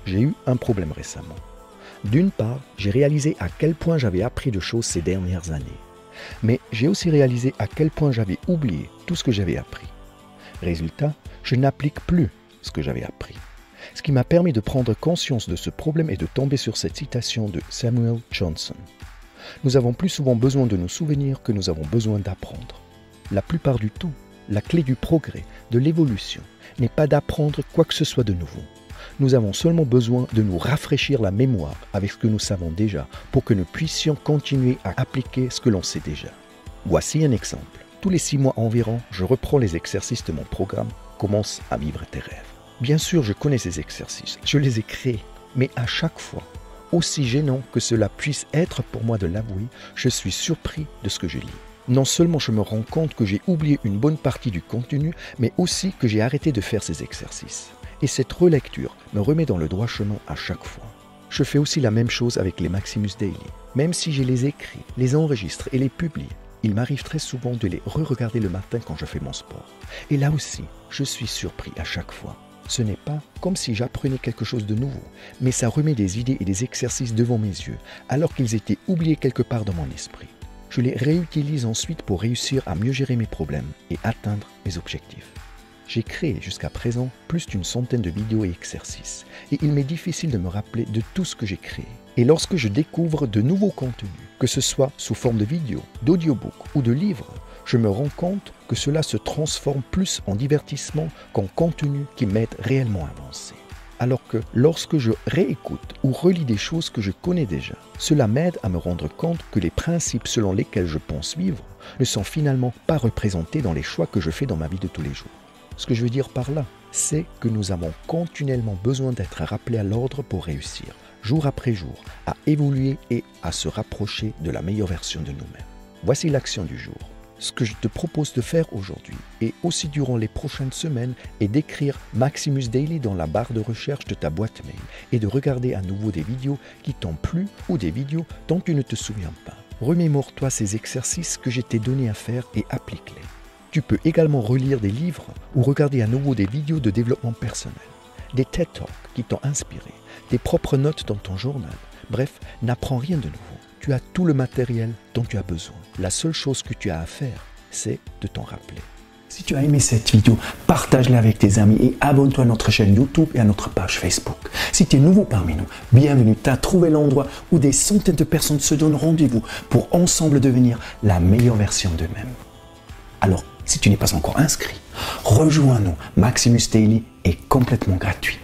j'ai eu un problème récemment. D'une part, j'ai réalisé à quel point j'avais appris de choses ces dernières années. Mais j'ai aussi réalisé à quel point j'avais oublié tout ce que j'avais appris. Résultat, je n'applique plus ce que j'avais appris. Ce qui m'a permis de prendre conscience de ce problème et de tomber sur cette citation de Samuel Johnson. Nous avons plus souvent besoin de nous souvenir que nous avons besoin d'apprendre. La plupart du temps, la clé du progrès, de l'évolution, n'est pas d'apprendre quoi que ce soit de nouveau. Nous avons seulement besoin de nous rafraîchir la mémoire avec ce que nous savons déjà pour que nous puissions continuer à appliquer ce que l'on sait déjà. Voici un exemple. Tous les 6 mois environ, je reprends les exercices de mon programme « Commence à vivre tes rêves ». Bien sûr, je connais ces exercices, je les ai créés, mais à chaque fois, aussi gênant que cela puisse être pour moi de l'avouer, je suis surpris de ce que je lis. Non seulement je me rends compte que j'ai oublié une bonne partie du contenu, mais aussi que j'ai arrêté de faire ces exercices. Et cette relecture me remet dans le droit chemin à chaque fois. Je fais aussi la même chose avec les Maximus Daily. Même si je les écris, les enregistre et les publie, il m'arrive très souvent de les re-regarder le matin quand je fais mon sport. Et là aussi, je suis surpris à chaque fois. Ce n'est pas comme si j'apprenais quelque chose de nouveau, mais ça remet des idées et des exercices devant mes yeux, alors qu'ils étaient oubliés quelque part dans mon esprit. Je les réutilise ensuite pour réussir à mieux gérer mes problèmes et atteindre mes objectifs. J'ai créé jusqu'à présent plus d'une centaine de vidéos et exercices, et il m'est difficile de me rappeler de tout ce que j'ai créé. Et lorsque je découvre de nouveaux contenus, que ce soit sous forme de vidéos, d'audiobook ou de livres, je me rends compte que cela se transforme plus en divertissement qu'en contenu qui m'aide réellement à avancer. Alors que lorsque je réécoute ou relis des choses que je connais déjà, cela m'aide à me rendre compte que les principes selon lesquels je pense vivre ne sont finalement pas représentés dans les choix que je fais dans ma vie de tous les jours. Ce que je veux dire par là, c'est que nous avons continuellement besoin d'être rappelés à l'ordre pour réussir, jour après jour, à évoluer et à se rapprocher de la meilleure version de nous-mêmes. Voici l'action du jour. Ce que je te propose de faire aujourd'hui et aussi durant les prochaines semaines est d'écrire Maximus Daily dans la barre de recherche de ta boîte mail et de regarder à nouveau des vidéos qui t'ont plu ou des vidéos dont tu ne te souviens pas. Remémore-toi ces exercices que je t'ai donné à faire et applique-les. Tu peux également relire des livres ou regarder à nouveau des vidéos de développement personnel, des TED Talks qui t'ont inspiré, tes propres notes dans ton journal. Bref, n'apprends rien de nouveau. Tu as tout le matériel dont tu as besoin. La seule chose que tu as à faire, c'est de t'en rappeler. Si tu as aimé cette vidéo, partage-la avec tes amis et abonne-toi à notre chaîne YouTube et à notre page Facebook. Si tu es nouveau parmi nous, bienvenue, tu as trouvé l'endroit où des centaines de personnes se donnent rendez-vous pour ensemble devenir la meilleure version d'eux-mêmes. Alors, si tu n'es pas encore inscrit, rejoins-nous. Maximus Daily est complètement gratuit.